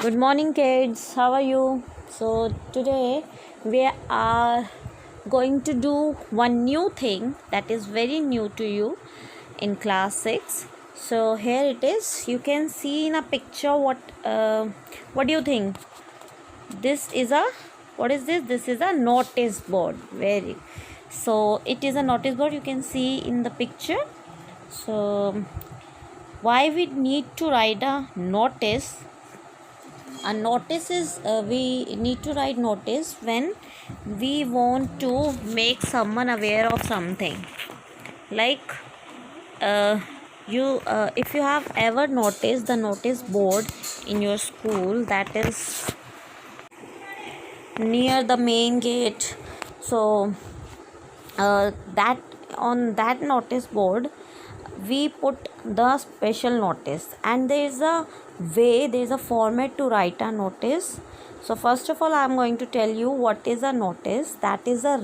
Good morning, kids. How are you? So, today we are going to do one new thing that is very new to you in class 6. So, here it is. You can see in a picture what do you think? This is a what is this? This is a notice board. So it is a notice board you can see in the picture. So, why we need to write a notice? A notice is we need to write notice when we want to make someone aware of something, like if you have ever noticed the notice board in your school that is near the main gate. So that on that notice board we put the special notice, and there is a format to write a notice. So first of all, I am going to tell you what is a notice. That is a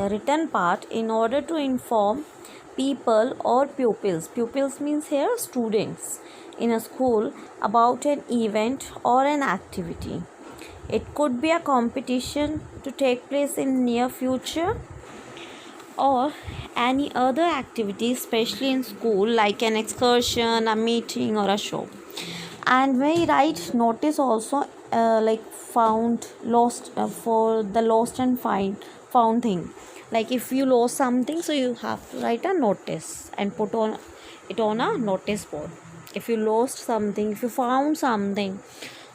written part in order to inform people or pupils means here students in a school about an event or an activity. It could be a competition to take place in near future, or any other activity, especially in school, like an excursion, a meeting, or a show. And we write notice also like found lost for the lost and found thing. Like if you lost something, so you have to write a notice and put on it on a notice board. If you lost something, if you found something,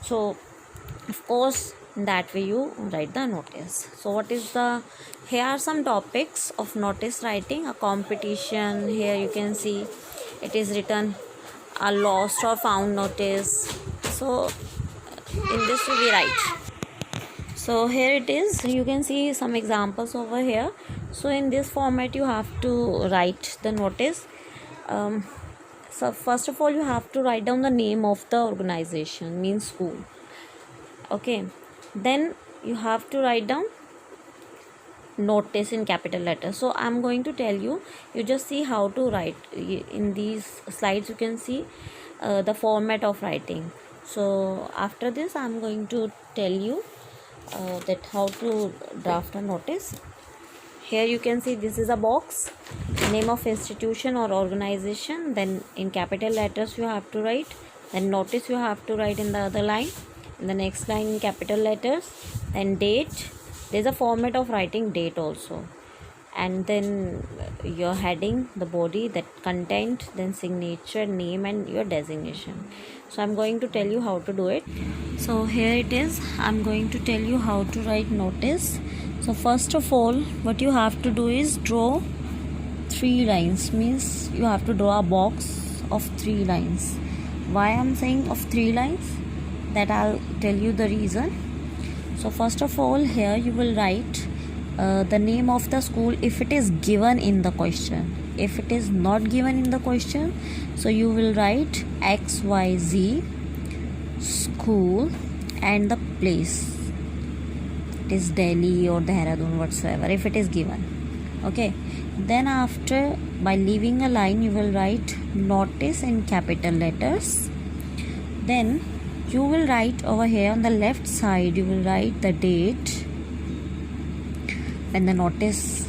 so of course that way you write the notice. So what is the here are some topics of notice writing. A competition, here you can see it is written a lost or found notice. So in this way we write. So here it is, you can see some examples over here. So in this format you have to write the notice. So first of all, you have to write down the name of the organization, means school. Okay, then you have to write down notice in capital letters. So I'm going to tell you, you just see how to write. In these slides you can see the format of writing. So after this I'm going to tell you that how to draft a notice. Here you can see this is a box, name of institution or organization, then in capital letters you have to write, then notice you have to write in the other line, in the next line in capital letters, then date. There's a format of writing date also, and then your heading, the body, that content, then signature, name, and your designation. So I'm going to tell you how to do it. So here it is, I'm going to tell you how to write notice. So first of all, what you have to do is draw 3 lines, means you have to draw a box of 3 lines. Why I'm saying of 3 lines, that I'll tell you the reason. So first of all, here you will write the name of the school if it is given in the question. If it is not given in the question, so you will write XYZ school and the place. It is Delhi or Dehradun, whatsoever, if it is given. Okay, then after, by leaving a line, you will write notice in capital letters. Then you will write over here on the left side, you will write the date when the notice,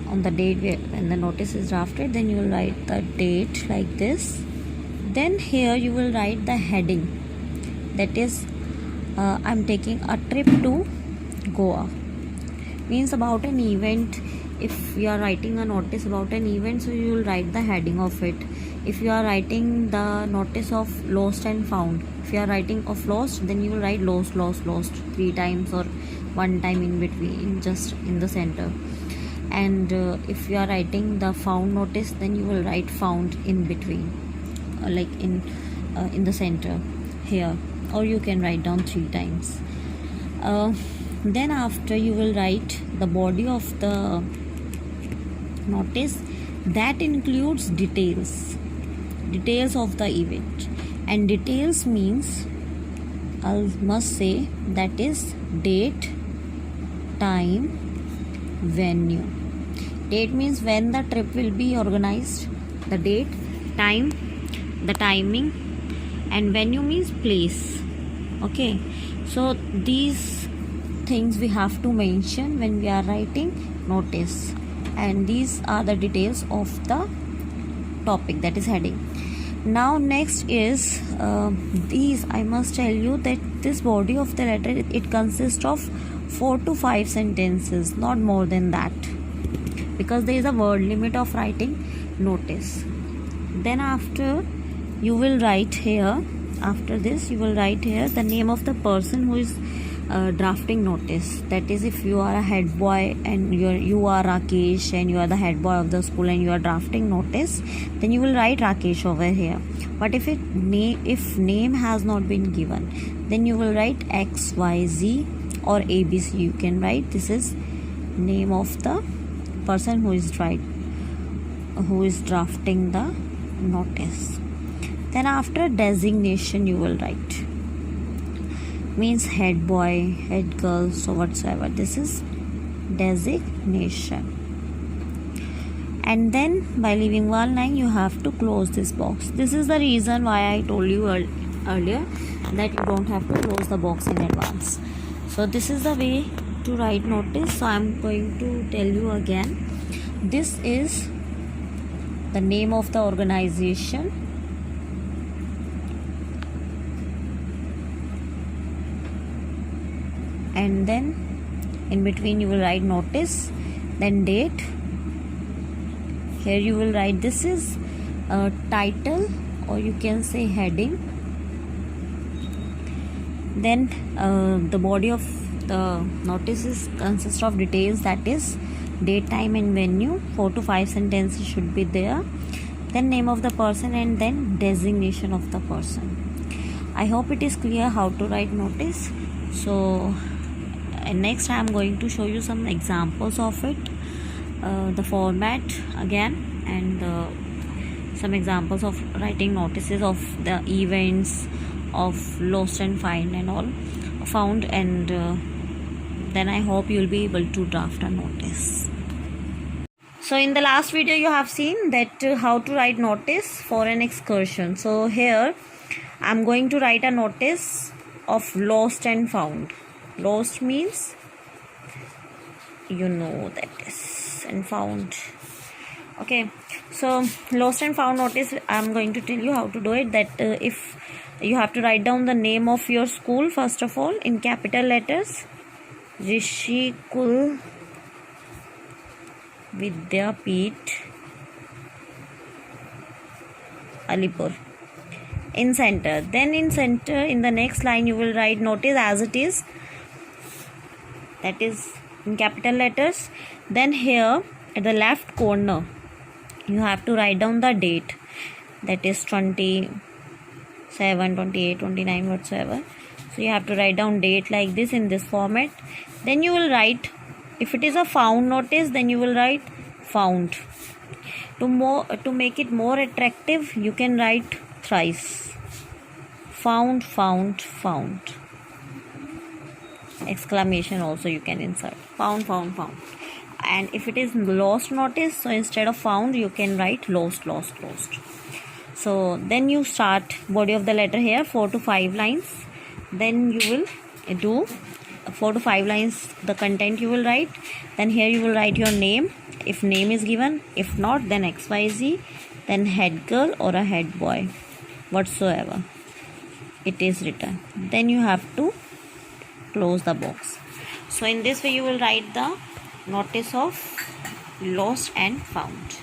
on the date when the notice is drafted, then you will write the date like this. Then here you will write the heading, that is I'm taking a trip to Goa, means about an event. If you are writing a notice about an event, so you will write the heading of it. If you are writing the notice of lost and found, if you are writing of lost, then you will write lost 3 times or 1 time in between, just in the center. And if you are writing the found notice, then you will write found in between, like in the center here, or you can write down 3 times. Then after, you will write the body of the notice, that includes details of the event. And details means, I must say, that is date, time, venue. Date means when the trip will be organized, the date, time, the timing, and venue means place. Okay, so these things we have to mention when we are writing notice, and these are the details of the topic, that is heading. Now next is these, I must tell you that this body of the letter, it consists of 4 to 5 sentences, not more than that, because there is a word limit of writing notice. Then after you will write here, after this you will write here the name of the person who is drafting notice. That is, if you are a head boy and you are Rakesh and you are the head boy of the school and you are drafting notice, then you will write Rakesh over here. But if name has not been given, then you will write XYZ or ABC. You can write this is name of the person who is drafting the notice. Then after designation you will write, means head boy, head girl, so whatsoever, this is designation. And then by leaving one line you have to close this box. This is the reason why I told you earlier that you don't have to close the box in advance. So this is the way to write notice. So I'm going to tell you again. This is the name of the organization, and then in between you will write notice, then date. Here you will write this is a title, or you can say heading. Then the body of the notices consists of details, that is date, time and venue. 4 to 5 sentences should be there. Then name of the person, and then designation of the person. I hope it is clear how to write notice. So next I am going to show you some examples of it, the format again, and some examples of writing notices of the events of lost and found and all found, and then I hope you will be able to draft a notice. So in the last video you have seen that how to write notice for an excursion. So here I am going to write a notice of lost and found. Lost means you know that is, and found. Okay, so lost and found notice, I am going to tell you how to do it. That if you have to write down the name of your school first of all in capital letters, Rishikul Vidyapeeth Alipur, in center. Then in center, in the next line you will write notice as it is, that is in capital letters. Then here at the left corner you have to write down the date, that is 27, 28, 29 whatsoever. So you have to write down date like this in this format. Then you will write, if it is a found notice, then you will write found. To make it more attractive, you can write thrice, found, found, found. Exclamation also you can insert, found, found, found. And if it is lost notice, so instead of found you can write lost, lost, lost. So then you start body of the letter here, 4 to 5 lines. Then you will do 4 to 5 lines, the content you will write. Then here you will write your name, if name is given. If not, then XYZ, then head girl or a head boy, whatsoever it is written. Then you have to close the box. So in this way you will write the notice of lost and found.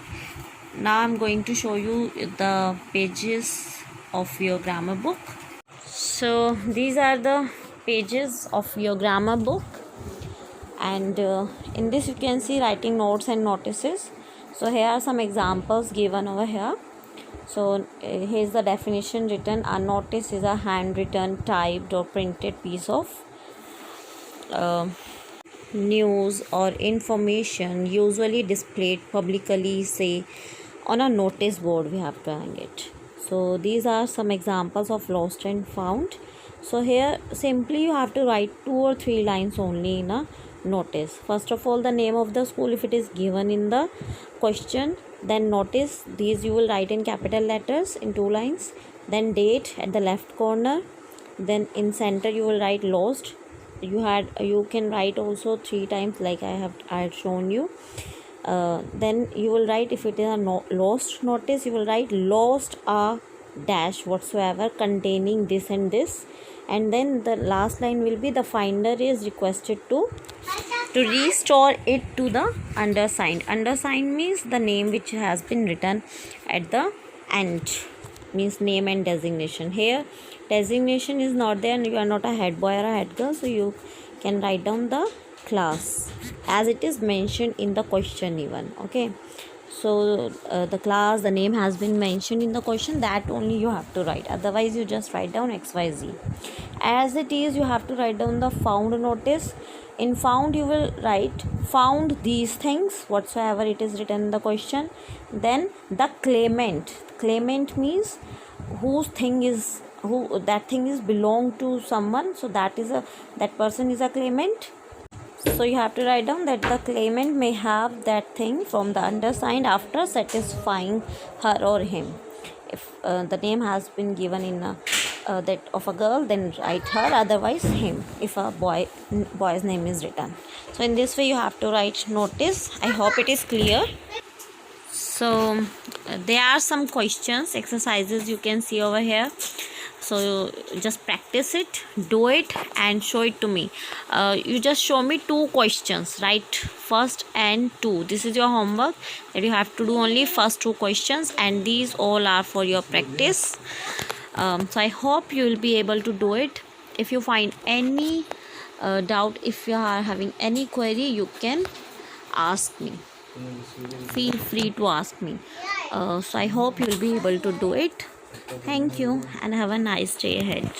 Now I'm going to show you the pages of your grammar book. So these are the pages of your grammar book, and in this you can see writing notes and notices. So here are some examples given over here. So here's the definition written. A notice is a handwritten, typed or printed piece of news or information, usually displayed publicly, say on a notice board. We have to hang it. So these are some examples of lost and found. So here simply you have to write 2 or 3 lines only in a notice. First of all, the name of the school if it is given in the question. Then notice, these you will write in capital letters in 2 lines. Then date at the left corner. then in center you will write lost. You can write also 3 times like I had shown you. Then you will write, if it is a lost notice, you will write lost a dash whatsoever containing this and this, and then the last line will be the finder is requested to restore it to the undersigned. Undersigned means the name which has been written at the end, means name and designation. Here designation is not there, and you are not a head boy or a head girl, so you can write down the class as it is mentioned in the question even. Okay, so the class, the name has been mentioned in the question, that only you have to write, otherwise you just write down XYZ. As it is, you have to write down the found notice. In found you will write found these things whatsoever it is written in the question. Then the claimant means whose thing is, who that thing is belong to someone, so that person is a claimant. So you have to write down that the claimant may have that thing from the undersigned after satisfying her or him. If the name has been given in that of a girl, then write her, otherwise him if a boy's name is written. So in this way you have to write notice. I hope it is clear. So there are some questions, exercises you can see over here. So just practice it, do it, and show it to me. You just show me 2 questions, right? First and 2. This is your homework, that you have to do only first 2 questions, and these all are for your practice. So I hope you will be able to do it. If you find any doubt, if you are having any query, you can ask me. Feel free to ask me. So I hope you will be able to do it. Thank you and have a nice day ahead.